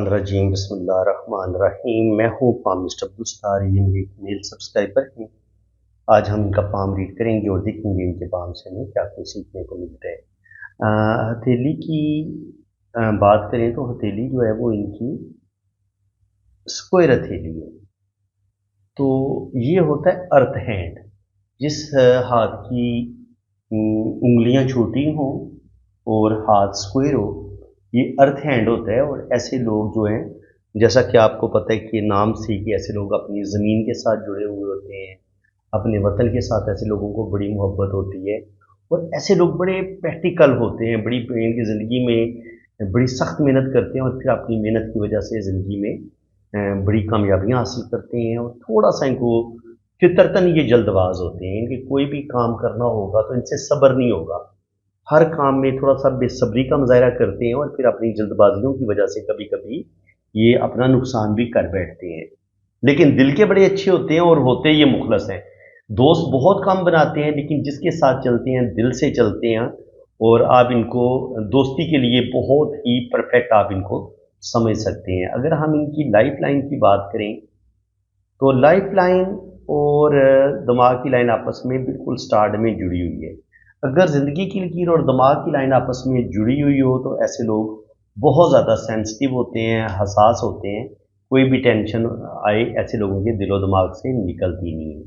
रजीम बिस्मिल्लाहिर्रहमानिर्रहीम। मैं हूँ पाम मिस्टर अब्दुल, ये मेरे मेल सब्सक्राइबर हैं। आज हम इनका पाम रीड करेंगे और देखेंगे इनके पाम से हमें क्या कुछ सीखने को मिलता है। हथेली की बात करें तो हथेली जो है वो इनकी स्क्वायर हथेली है। तो ये होता है अर्थ हैंड। जिस हाथ की उंगलियां छोटी हों और हाथ स्क्वायर हो, ये अर्थ हैंड होता है। और ऐसे लोग जो हैं, जैसा कि आपको पता है कि नाम से कि ऐसे लोग अपनी ज़मीन के साथ जुड़े हुए होते हैं, अपने वतन के साथ ऐसे लोगों को बड़ी मोहब्बत होती है। और ऐसे लोग बड़े प्रैक्टिकल होते हैं, बड़ी इनकी ज़िंदगी में बड़ी सख्त मेहनत करते हैं और फिर अपनी मेहनत की वजह से ज़िंदगी में बड़ी कामयाबियाँ हासिल करते हैं। और थोड़ा सा इनको फितरतन ये जल्दबाज होते हैं। इनके कोई भी काम करना होगा तो इनसे सब्र नहीं होगा। हर काम में थोड़ा सा बेसब्री का मुजाहरा करते हैं और फिर अपनी जल्दबाजियों की वजह से कभी कभी ये अपना नुकसान भी कर बैठते हैं। लेकिन दिल के बड़े अच्छे होते हैं और होते ये मुखलस हैं। दोस्त बहुत कम बनाते हैं, लेकिन जिसके साथ चलते हैं दिल से चलते हैं। और आप इनको दोस्ती के लिए बहुत ही परफेक्ट आप इनको समझ सकते हैं। अगर हम इनकी लाइफ लाइन की बात करें तो लाइफ लाइन और दिमाग की लाइन आपस में बिल्कुल स्टार्ट में जुड़ी हुई है। अगर ज़िंदगी की लकीर और दिमाग की लाइन आपस में जुड़ी हुई हो तो ऐसे लोग बहुत ज़्यादा सेंसिटिव होते हैं, हसास होते हैं। कोई भी टेंशन आए ऐसे लोगों के दिलो दिमाग से निकलती नहीं है।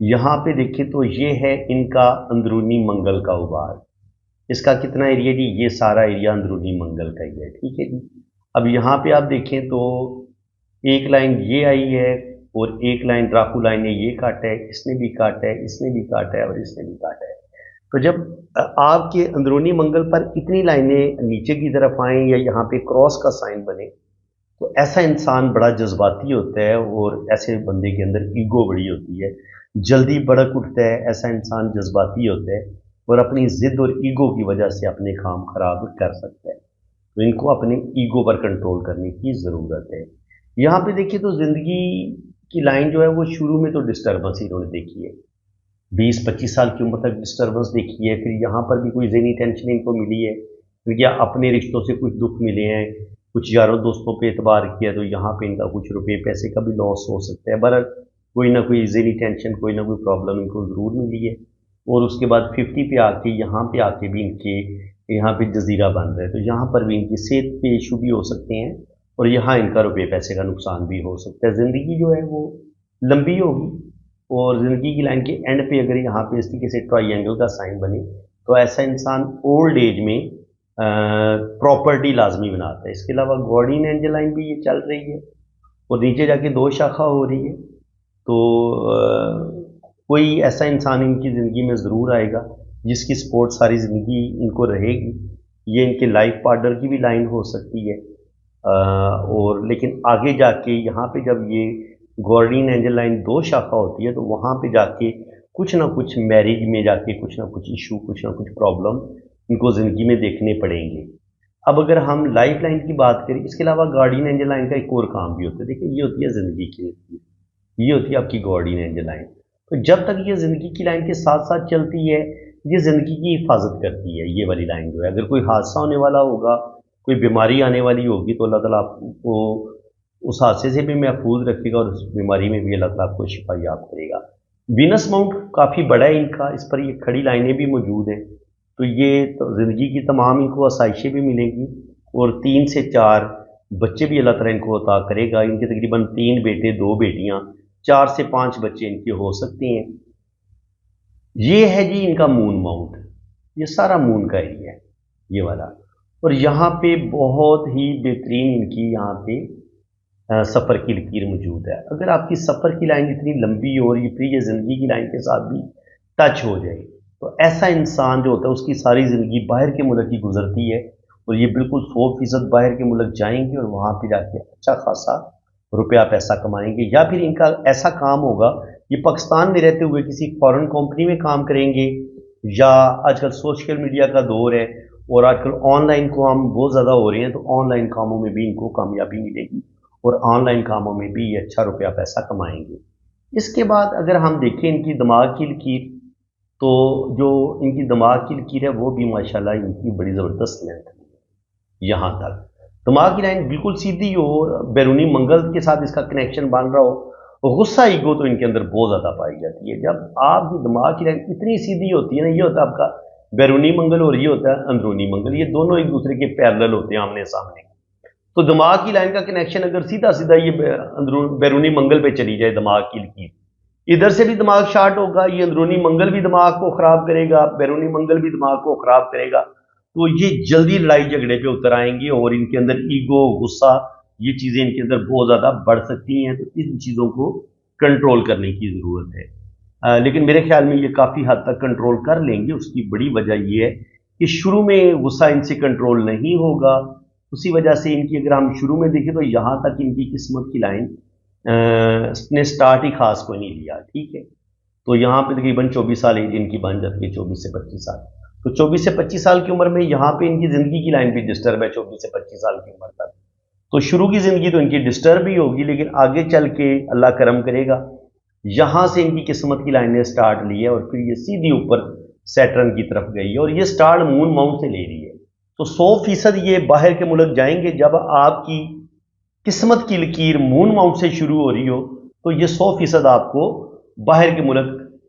यहाँ पे देखें तो ये है इनका अंदरूनी मंगल का उबार। इसका कितना एरिया जी? ये सारा एरिया अंदरूनी मंगल का ही है। ठीक है जी। अब यहाँ पे आप देखें तो एक लाइन ये आई है और एक लाइन राहु लाइन ने ये काटा है, इसने भी काटा है, इसने भी काटा है और इसने भी काटा है। तो जब आपके अंदरूनी मंगल पर इतनी लाइनें नीचे की तरफ आएँ या यहाँ पे क्रॉस का साइन बने तो ऐसा इंसान बड़ा जज्बाती होता है और ऐसे बंदे के अंदर ईगो बड़ी होती है, जल्दी भड़क उठता है। ऐसा इंसान जज्बाती होता है और अपनी ज़िद और ईगो की वजह से अपने काम खराब कर सकता है। तो इनको अपने ईगो पर कंट्रोल करने की ज़रूरत है। यहाँ पे देखिए तो ज़िंदगी की लाइन जो है वो शुरू में तो डिस्टर्बेंस इन्होंने देखी है, 20-25 साल की उम्र तक डिस्टर्बेंस देखी है। फिर यहाँ पर भी कोई ज़हनी टेंशन इनको मिली है, या अपने रिश्तों से कुछ दुख मिले हैं, कुछ यारों दोस्तों पे एतबार किया तो यहाँ पे इनका कुछ रुपए पैसे का भी लॉस हो सकता है। बहरहाल कोई ना कोई ज़हनी टेंशन, कोई ना कोई प्रॉब्लम इनको ज़रूर मिली है। और उसके बाद 50 पे आके यहाँ पे आके भी इनके यहाँ पे जजीरा बन रहा है, तो यहाँ पर भी इनकी सेहत पे इशू भी हो सकते हैं और यहाँ इनका रुपये पैसे का नुकसान भी हो सकता है। ज़िंदगी जो है वो लंबी होगी और ज़िंदगी की लाइन के एंड पे अगर यहाँ पे इस तरीके से ट्राइंगल का साइन बने तो ऐसा इंसान ओल्ड एज में प्रॉपर्टी लाजमी बनाता है। इसके अलावा गार्डियन एंजल लाइन भी ये चल रही है और नीचे जाके 2 शाखा हो रही है। तो कोई ऐसा इंसान इनकी ज़िंदगी में ज़रूर आएगा जिसकी सपोर्ट सारी ज़िंदगी इनको रहेगी। ये इनके लाइफ पार्टनर की भी लाइन हो सकती है। और लेकिन आगे जाके यहाँ पे जब ये गार्डियन एंजल लाइन 2 शाखा होती है तो वहाँ पे जाके कुछ ना कुछ मैरिज में जाके कुछ ना कुछ इशू, कुछ ना कुछ प्रॉब्लम इनको ज़िंदगी में देखने पड़ेंगे। अब अगर हम लाइफ लाइन की बात करें, इसके अलावा गार्डियन एंजल लाइन का एक और काम भी होता है। देखिए ये होती है ज़िंदगी की लकीर, ये होती है आपकी गार्डियन एंजल लाइन। तो जब तक ये ज़िंदगी की लाइन के साथ साथ चलती है, ये ज़िंदगी की हिफाजत करती है। ये वाली लाइन जो है, अगर कोई हादसा होने वाला होगा, कोई बीमारी आने वाली होगी तो अल्लाह ताला आपको उस हादसे से भी महफूज रखेगा और उस बीमारी में भी अल्लाह ताला आपको शिफा याब करेगा। वीनस माउंट काफ़ी बड़ा है इनका, इस पर ये खड़ी लाइनें भी मौजूद हैं। तो ये तो ज़िंदगी की तमाम इनको आसाइशें भी मिलेंगी और 3 से 4 बच्चे भी अल्लाह ताला इनको अता करेगा। इनके तकरीबन 3 बेटे 2 बेटियाँ, 4 से 5 बच्चे इनके हो सकते हैं। ये है जी इनका मून माउंट, ये सारा मून का एरिया है ये वाला। और यहाँ पे बहुत ही बेहतरीन इनकी यहाँ पे सफ़र की लकीर मौजूद है। अगर आपकी सफ़र की लाइन इतनी लंबी हो और ये फिर ये ज़िंदगी की लाइन के साथ भी टच हो जाए तो ऐसा इंसान जो होता है उसकी सारी ज़िंदगी बाहर के मुल्क की गुजरती है और ये बिल्कुल 100% बाहर के मुल्क जाएंगे और वहाँ पे जाके अच्छा खासा रुपया पैसा कमाएंगे। या फिर इनका ऐसा काम होगा, ये पाकिस्तान में रहते हुए किसी फॉरेन कंपनी में काम करेंगे, या आजकल सोशल मीडिया का दौर है और आजकल ऑनलाइन काम बहुत ज़्यादा हो रहे हैं, तो ऑनलाइन कामों में भी इनको कामयाबी मिलेगी और ऑनलाइन कामों में भी ये अच्छा रुपया पैसा कमाएंगे। اس کے بعد اگر ہم دیکھیں ان کی دماغ کی لکیر، تو جو ان کی دماغ کی لکیر ہے وہ بھی ماشاءاللہ ان کی بڑی زبردست لینتھ ہے۔ یہاں تک دماغ کی لائن بالکل سیدھی ہو، بیرونی منگل کے ساتھ اس کا کنیکشن بن رہا ہو، غصہ ایگو تو ان کے اندر بہت زیادہ پائی جاتی ہے۔ جب آپ کی دماغ کی لائن اتنی سیدھی ہوتی ہے نا، یہ ہوتا ہے آپ کا بیرونی منگل اور یہ ہوتا ہے اندرونی منگل، یہ دونوں ایک دوسرے کے پیرلل ہوتے ہیں آمنے سامنے۔ تو دماغ کی لائن کا کنیکشن اگر سیدھا سیدھا یہ بیرونی منگل پہ چلی جائے دماغ کی لکیر، ادھر سے بھی دماغ شارٹ ہوگا، یہ اندرونی منگل بھی دماغ کو خراب کرے گا، بیرونی منگل بھی دماغ کو خراب کرے گا، تو یہ جلدی لڑائی جھگڑے پہ اتر آئیں گے اور ان کے اندر ایگو، غصہ، یہ چیزیں ان کے اندر بہت زیادہ بڑھ سکتی ہیں۔ تو ان چیزوں کو کنٹرول کرنے کی ضرورت ہے، لیکن میرے خیال میں یہ کافی حد تک کنٹرول کر لیں گے۔ اس کی بڑی وجہ یہ ہے کہ شروع میں غصہ ان سے کنٹرول نہیں ہوگا، اسی وجہ سے ان کی اگر ہم شروع میں دیکھیں تو یہاں تک ان کی قسمت کی لائن نے سٹارٹ ہی خاص کوئی نہیں لیا، ٹھیک ہے۔ تو یہاں پہ تقریباً 24 سال ایج ان کی بن جاتی ہے، 24 سے 25 سال۔ تو 24 سے 25 سال کی عمر میں یہاں پہ ان کی زندگی کی لائن بھی ڈسٹرب ہے 24 سے 25 سال کی عمر تک۔ تو شروع کی زندگی تو ان کی ڈسٹرب ہی ہوگی، لیکن آگے چل کے اللہ کرم کرے گا، یہاں سے ان کی قسمت کی لائن نے سٹارٹ لی ہے اور پھر یہ سیدھی اوپر سیٹرن کی طرف گئی ہے، اور یہ سٹارٹ مون ماؤنٹ سے لے رہی ہے۔ تو 100% یہ باہر کے ملک جائیں گے۔ جب آپ کی قسمت کی لکیر مون ماؤنٹ سے شروع ہو رہی ہو تو یہ 100% آپ کو باہر کے ملک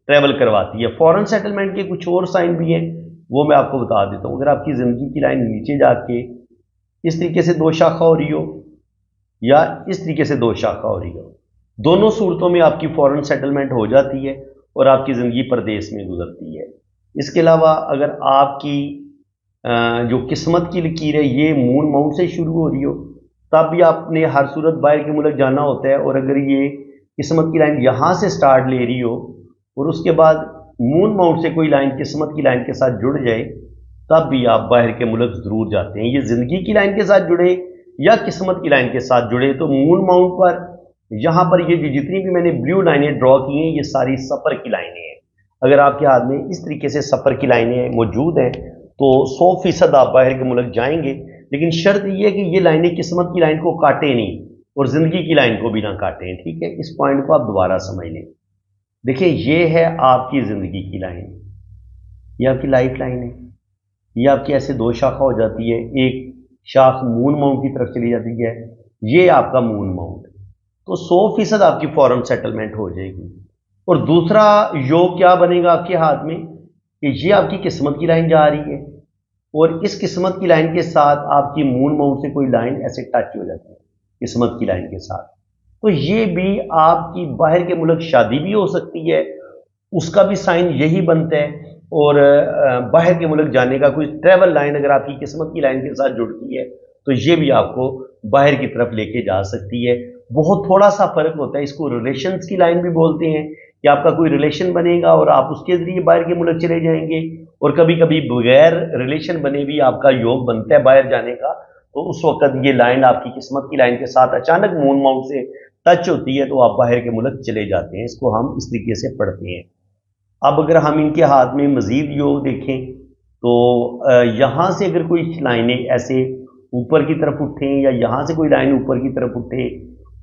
ٹریول کرواتی ہے۔ فورن سیٹلمنٹ کے کچھ اور سائن بھی ہیں، وہ میں آپ کو بتا دیتا ہوں۔ اگر آپ کی زندگی کی لائن نیچے جا کے اس طریقے سے 2 شاخہ ہو رہی ہو یا اس طریقے سے 2 شاخہ ہو رہی ہو، دونوں صورتوں میں آپ کی فورن سیٹلمنٹ ہو جاتی ہے اور آپ کی زندگی پردیس میں گزرتی ہے۔ اس کے علاوہ اگر آپ کی جو قسمت کی لکیر ہے یہ مون ماؤنٹ سے شروع ہو رہی ہو، تب بھی آپ نے ہر صورت باہر کے ملک جانا ہوتا ہے، اور اگر یہ قسمت کی لائن یہاں سے سٹارٹ لے رہی ہو اور اس کے بعد مون ماؤنٹ سے کوئی لائن قسمت کی لائن کے ساتھ جڑ جائے، تب بھی آپ باہر کے ملک ضرور جاتے ہیں۔ یہ زندگی کی لائن کے ساتھ جڑے یا قسمت کی لائن کے ساتھ جڑے، تو مون ماؤنٹ پر یہاں پر یہ جتنی بھی میں نے بلیو لائنیں ڈرا کی ہیں، یہ ساری سفر کی لائنیں ہیں۔ اگر آپ کے ہاتھ میں اس طریقے سے سفر کی لائنیں موجود ہیں تو 100% آپ باہر کے ملک جائیں گے، لیکن شرط یہ ہے کہ یہ لائنیں قسمت کی لائن کو کاٹیں نہیں اور زندگی کی لائن کو بھی نہ کاٹیں، ٹھیک ہے۔ اس پوائنٹ کو آپ دوبارہ سمجھ لیں۔ دیکھیں یہ ہے آپ کی زندگی کی لائن، یہ آپ کی لائف لائن ہے، یہ آپ کی ایسے 2 شاخہ ہو جاتی ہے، ایک شاخ مون ماؤنٹ کی طرف چلی جاتی ہے، یہ آپ کا مون ماؤنٹ، تو 100% آپ کی فورن سیٹلمنٹ ہو جائے گی۔ اور دوسرا یوگ کیا بنے گا آپ کے ہاتھ میں کہ یہ آپ کی قسمت کی لائن جا رہی ہے اور اس قسمت کی لائن کے ساتھ آپ کی مون ماؤنٹ سے کوئی لائن ایسے ٹچ ہو جاتی ہے قسمت کی لائن کے ساتھ، تو یہ بھی آپ کی باہر کے ملک شادی بھی ہو سکتی ہے، اس کا بھی سائن یہی بنتا ہے، اور باہر کے ملک جانے کا کوئی ٹریول لائن اگر آپ کی قسمت کی لائن کے ساتھ جڑتی ہے تو یہ بھی آپ کو باہر کی طرف لے کے جا سکتی ہے۔ بہت تھوڑا سا فرق ہوتا ہے، اس کو ریلیشنز کی لائن بھی بولتے ہیں کہ آپ کا کوئی ریلیشن بنے گا اور آپ اس کے ذریعے باہر کے ملک چلے جائیں گے، اور کبھی کبھی بغیر ریلیشن بنے بھی آپ کا یوگ بنتا ہے باہر جانے کا، تو اس وقت یہ لائن آپ کی قسمت کی لائن کے ساتھ اچانک مون ماؤنٹ سے ٹچ ہوتی ہے تو آپ باہر کے ملک چلے جاتے ہیں۔ اس کو ہم اس طریقے سے پڑھتے ہیں۔ اب اگر ہم ان کے ہاتھ میں مزید یوگ دیکھیں تو یہاں سے اگر کوئی لائنیں ایسے اوپر کی طرف اٹھیں یا یہاں سے کوئی لائن اوپر کی طرف اٹھے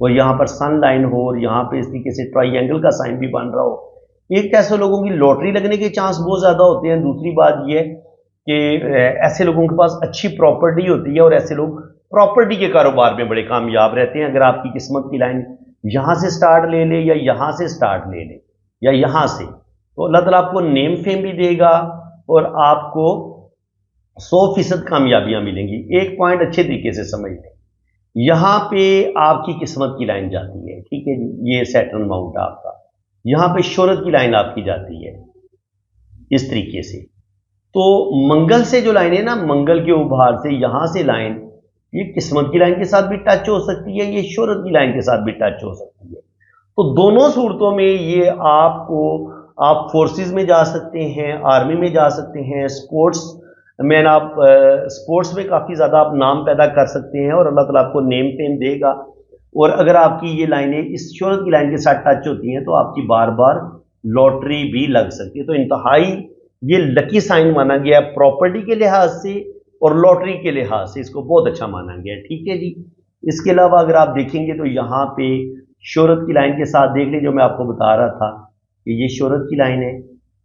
اور یہاں پر سن لائن ہو اور یہاں پہ اس طریقے سے ٹرائی اینگل کا سائن بھی بن رہا ہو، ایک ایسے لوگوں کی لاٹری لگنے کے چانس بہت زیادہ ہوتے ہیں۔ دوسری بات یہ ہے کہ ایسے لوگوں کے پاس اچھی پراپرٹی ہوتی ہے اور ایسے لوگ پراپرٹی کے کاروبار میں بڑے کامیاب رہتے ہیں۔ اگر آپ کی قسمت کی لائن یہاں سے سٹارٹ لے لے یا یہاں سے سٹارٹ لے لے یا یہاں سے، تو اللہ تعالیٰ آپ کو نیم فیم بھی دے گا اور آپ کو 100% کامیابیاں ملیں گی۔ ایک پوائنٹ اچھے طریقے سے سمجھ لیں، یہاں پہ آپ کی قسمت کی لائن جاتی ہے، ٹھیک ہے جی، یہ سیٹرن ماؤنٹ آپ کا، یہاں پہ شہرت کی لائن آپ کی جاتی ہے اس طریقے سے۔ تو منگل سے جو لائن ہے نا، منگل کے ابھار سے یہاں سے لائن، یہ قسمت کی لائن کے ساتھ بھی ٹچ ہو سکتی ہے، یہ شہرت کی لائن کے ساتھ بھی ٹچ ہو سکتی ہے۔ تو دونوں صورتوں میں یہ آپ فورسز میں جا سکتے ہیں، آرمی میں جا سکتے ہیں، سپورٹس میں کافی زیادہ آپ نام پیدا کر سکتے ہیں اور اللہ تعالیٰ آپ کو نیم فیم دے گا۔ اور اگر آپ کی یہ لائنیں اس شہرت کی لائن کے ساتھ ٹچ ہوتی ہیں تو آپ کی بار بار لاٹری بھی لگ سکتی ہے۔ تو انتہائی یہ لکی سائن مانا گیا ہے پراپرٹی کے لحاظ سے اور لاٹری کے لحاظ سے، اس کو بہت اچھا مانا گیا ہے، ٹھیک ہے جی۔ اس کے علاوہ اگر آپ دیکھیں گے تو یہاں پہ शोहरत की लाइन के साथ देख लें, जो मैं आपको बता रहा था कि ये शोहरत की लाइन है,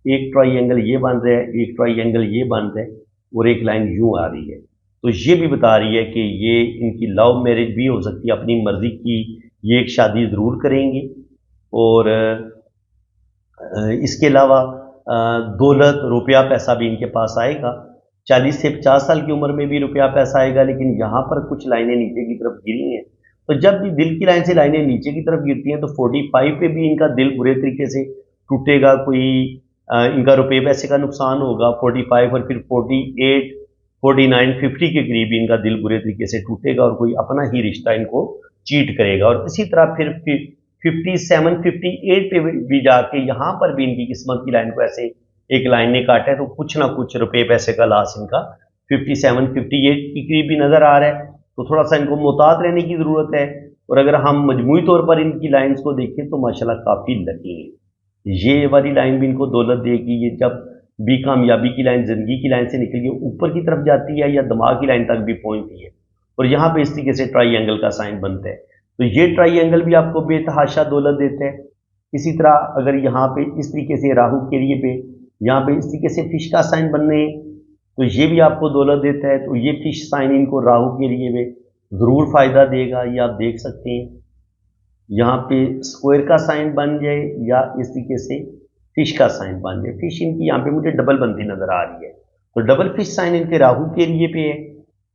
एक ट्राइंगल ये बन रहा है, एक ट्राइंगल ये बन रहा है, और एक लाइन यूं आ रही है। तो ये भी बता रही है कि ये इनकी लव मैरिज भी हो सकती है, अपनी मर्जी की ये एक शादी ज़रूर करेंगे। और इसके अलावा दौलत रुपया पैसा भी इनके पास आएगा। 40 से 50 साल की उम्र में भी रुपया पैसा आएगा, लेकिन यहाँ पर कुछ लाइनें नीचे की तरफ गिरी हैं। तो जब भी दिल की लाइन से लाइनें नीचे की तरफ गिरती हैं तो 45 पे भी इनका दिल बुरे तरीके से टूटेगा, कोई इनका रुपये पैसे का नुकसान होगा 45, और फिर 48, 49, 50 के करीब इनका दिल बुरे तरीके से टूटेगा और कोई अपना ही रिश्ता इनको चीट करेगा। और इसी तरह फिर 57, 58 पे भी जाके यहाँ पर भी इनकी किस्मत की लाइन को ऐसे एक लाइन ने काटा है, तो कुछ ना कुछ रुपये पैसे का लॉस इनका 57, 58 के करीब भी नज़र आ रहा है। तो थोड़ा सा इनको मोहतात रहने की ज़रूरत है। और अगर हम मजमूई तौर पर इनकी लाइन्स को देखें तो माशाल्लाह काफ़ी लकी है। ये वाली लाइन भी इनको दौलत देगी। ये जब भी कामयाबी की लाइन, ज़िंदगी की लाइन से निकल के ऊपर की तरफ जाती है या दिमाग की लाइन तक भी पहुँचती है, और यहाँ पे इस तरीके से ट्राई एंगल का साइन बनता है, तो ये ट्राई एंगल भी आपको बेतहाशा दौलत देता है। इसी तरह अगर यहाँ पे इस तरीके से राहु के लिए पे यहाँ पे इस तरीके से फिश का साइन बनने, तो ये भी आपको दौलत देता है। तो ये फिश साइन इनको राहु के लिए भी ज़रूर फ़ायदा देगा। ये आप देख सकते हैं यहाँ पे स्क्वायर का साइन बन जाए या इस तरीके से फिश का साइन बन जाए। फिश इनकी यहाँ पे मुझे डबल बनती नज़र आ रही है, तो डबल फिश साइन इनके राहु के लिए पे है।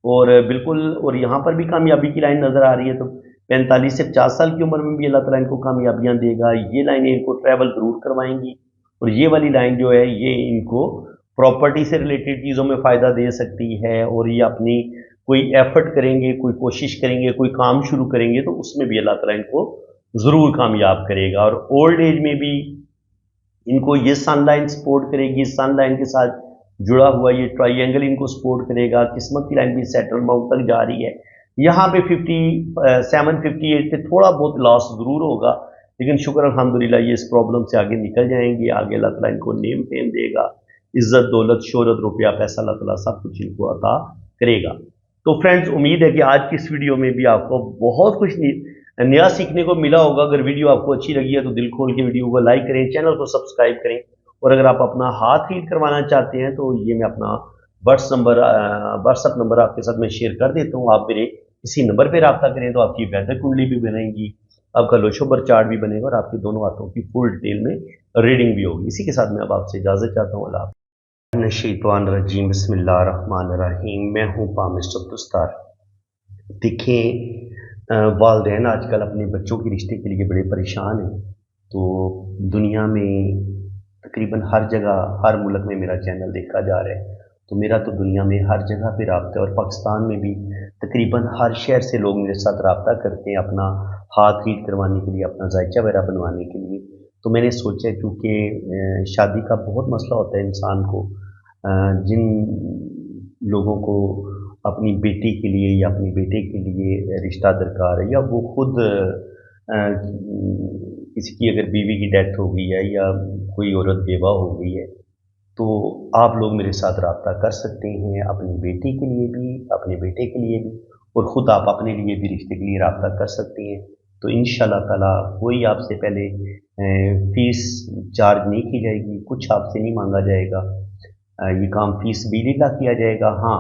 और बिल्कुल, और यहाँ पर भी कामयाबी की लाइन नज़र आ रही है। तो 45 से 50 साल की उम्र में भी अल्लाह ताला इनको कामयाबियाँ देगा। ये लाइनें इनको ट्रैवल ज़रूर करवाएंगी। और ये वाली लाइन जो है ये इनको प्रॉपर्टी से रिलेटेड चीज़ों में फ़ायदा दे सकती है। और ये अपनी कोई एफर्ट करेंगे, कोई कोशिश करेंगे, कोई काम शुरू करेंगे तो उसमें भी अल्लाह ताला इनको ज़रूर कामयाब करेगा। और ओल्ड एज में भी इनको ये सन लाइन सपोर्ट करेगी। सन लाइन के साथ जुड़ा हुआ ये ट्राइंगल इनको सपोर्ट करेगा। किस्मत की लाइन भी सेटल माउंट तक जा रही है। यहाँ पे 57, 58 पे थोड़ा बहुत लॉस ज़रूर होगा, लेकिन शुक्र अल्हम्दुलिल्लाह ये इस प्रॉब्लम से आगे निकल जाएंगे। आगे अल्लाह ताला इनको नेम फेम देगा, इज़्ज़त, दौलत, शोहरत, रुपया, पैसा अल्लाह ताला सब कुछ इनको अता करेगा। तो फ्रेंड्स, उम्मीद है कि आज की इस वीडियो में भी आपको बहुत कुछ नया सीखने को मिला होगा। अगर वीडियो आपको अच्छी लगी है तो दिल खोल के वीडियो को लाइक करें, चैनल को सब्सक्राइब करें। और अगर आप अपना हाथ हीट करवाना चाहते हैं तो ये मैं अपना व्हाट्सअप नंबर आपके साथ मैं शेयर कर देता हूँ। आप मेरे इसी नंबर पर रब्ता करें तो आपकी वेदर कुंडली भी बनेगी, आपका लोशोबर चार्ट भी बनेगा और आपके दोनों हाथों की फुल डिटेल में रीडिंग भी होगी। इसी के साथ मैं अब आपसे इजाज़त चाहता हूँ। अल्लाह शैतानिर्रजीम, बिस्मिल्लाहिर्रहमानिर्रहीम। मैं हूँ पामिस्टर अब्दुस्तार। देखें, वालिदैन आजकल अपने बच्चों के रिश्ते के लिए बड़े परेशान हैं। तो दुनिया में तकरीबन हर जगह, हर मुल्क में मेरा चैनल देखा जा रहा है। तो मेरा तो दुनिया में हर जगह पे रब्ता है, और पाकिस्तान में भी तकरीबन हर शहर से लोग मेरे साथ रब्ता करते हैं अपना हाथ हीट करवाने के लिए, अपना जायचा वगैरह बनवाने के लिए। तो मैंने सोचा, क्योंकि शादी का बहुत मसला होता है इंसान को, जिन लोगों को अपनी बेटी के लिए या अपने बेटे के लिए रिश्ता दरकार है, या वो खुद किसी की अगर बीवी की डेथ हो गई है या कोई औरत बेवा हो गई है, तो आप लोग मेरे साथ रब्ता कर सकते हैं अपनी बेटी के लिए भी, अपने बेटे के लिए भी, और ख़ुद आप अपने लिए भी रिश्ते के लिए रब्ता कर सकते हैं। तो इंशाअल्लाह ताला कोई आपसे पहले फ़ीस चार्ज नहीं की जाएगी, कुछ आपसे नहीं मांगा जाएगा। ये काम फ़ीस बिलिल्लाह किया जाएगा। हाँ,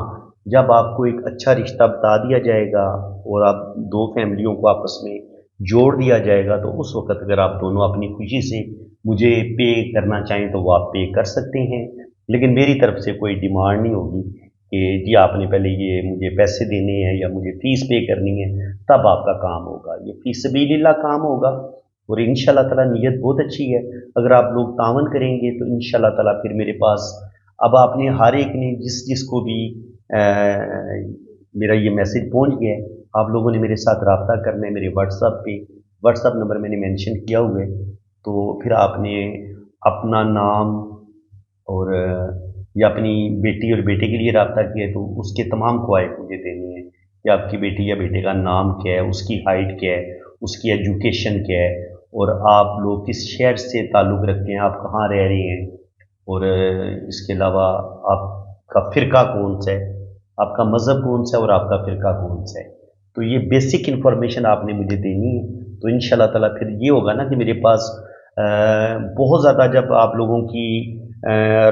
जब आपको एक अच्छा रिश्ता बता दिया जाएगा और आप दो फैमिलियों को आपस में जोड़ दिया जाएगा, तो उस वक़्त अगर आप दोनों अपनी खुशी से मुझे पे करना चाहें तो वो आप पे कर सकते हैं। लेकिन मेरी तरफ से कोई डिमांड नहीं होगी कि जी आपने पहले ये मुझे पैसे देने हैं या मुझे फ़ीस पे करनी है, तब आपका काम होगा। ये फ़ी सबीलिल्लाह काम होगा। और इंशाअल्लाह ताला नीयत बहुत अच्छी है। अगर आप लोग तावन करेंगे तो इंशाअल्लाह ताला फिर मेरे पास, अब आपने हर एक ने जिसको भी मेरा ये मैसेज पहुंच गया है, आप लोगों ने मेरे साथ रब्ता करना है मेरे व्हाट्सअप नंबर मैंने मेंशन किया हुआ है। तो फिर आपने अपना नाम और या अपनी बेटी और बेटे के लिए रब्ता किया है तो उसके तमाम क़वाइद मुझे देने हैं कि आपकी बेटी या बेटे का नाम क्या है, उसकी हाइट क्या है, उसकी एजुकेशन क्या है, और आप लोग किस शहर से ताल्लुक़ रखते हैं, आप कहाँ रह रहे हैं, और इसके अलावा आपका फ़िरका कौन सा है, आपका मज़हब कौन सा है और आपका फ़िरका कौन सा है। तो ये बेसिक इन्फॉर्मेशन आपने मुझे देनी है। तो इंशाल्लाह ताला फिर ये होगा ना कि मेरे पास बहुत ज़्यादा जब आप लोगों की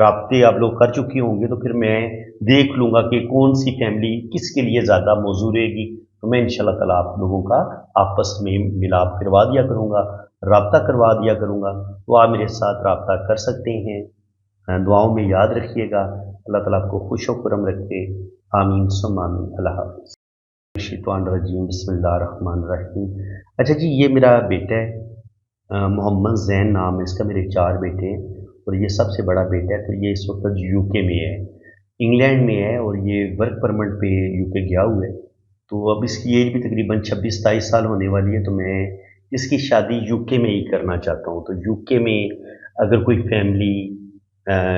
राब्ते आप लोग कर चुके होंगे तो फिर मैं देख लूँगा कि कौन सी फैमिली किसके लिए ज़्यादा मौजूद रहेगी, तो मैं इंशाल्लाह ताला आप लोगों का आपस में मिलाप करवा दिया करूँगा, राब्ता करवा दिया करूँगा। तो आप मेरे साथ राब्ता कर सकते हैं। दुआओं में याद रखिएगा। अल्लाह ताला आपको खुश व खुर्रम रखे। आमीन सुम्मा आमीन। अल्लाह हाफ़िज़। शैतानिर्रजीम बिस्मिल्लाहिर्रहमानिर्रहीम। अच्छा जी, ये मेरा बेटा है, मोहम्मद ज़ैन नाम है इसका। मेरे 4 बेटे हैं और ये सबसे बड़ा बेटा है, तो ये इस वक्त यूके में है, इंग्लैंड में है और ये वर्क परमिट पे यूके गया हुआ है। तो अब इसकी एज भी तकरीबन 26-27 साल होने वाली है, तो मैं इसकी शादी यूके में ही करना चाहता हूँ। तो यूके में अगर कोई फैमिली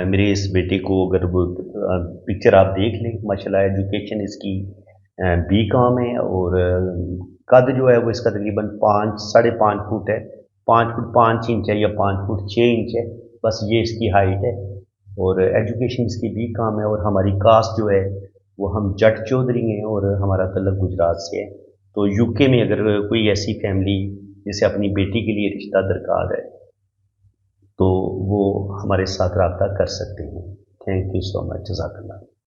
मेरे इस बेटे को अगर वो पिक्चर आप देख लें, माशाल्लाह एजुकेशन इसकी बीकॉम है और कद जो है वो इसका तकरीबन 5 साढ़े 5 फुट है, 5 फुट 5 इंच है या 5 फुट 6 इंच है, बस ये इसकी हाइट है। और एजुकेशन इसकी बीकॉम है और हमारी कास्ट जो है वो हम जट चौधरी हैं और हमारा तल्लुक गुजरात से है। तो यूके में अगर कोई ऐसी फैमिली जिसे अपनी बेटी के लिए रिश्ता दरकार है तो वो हमारे साथ रब्ता कर सकते हैं। Thank you so much. जज़ाकल्लाह।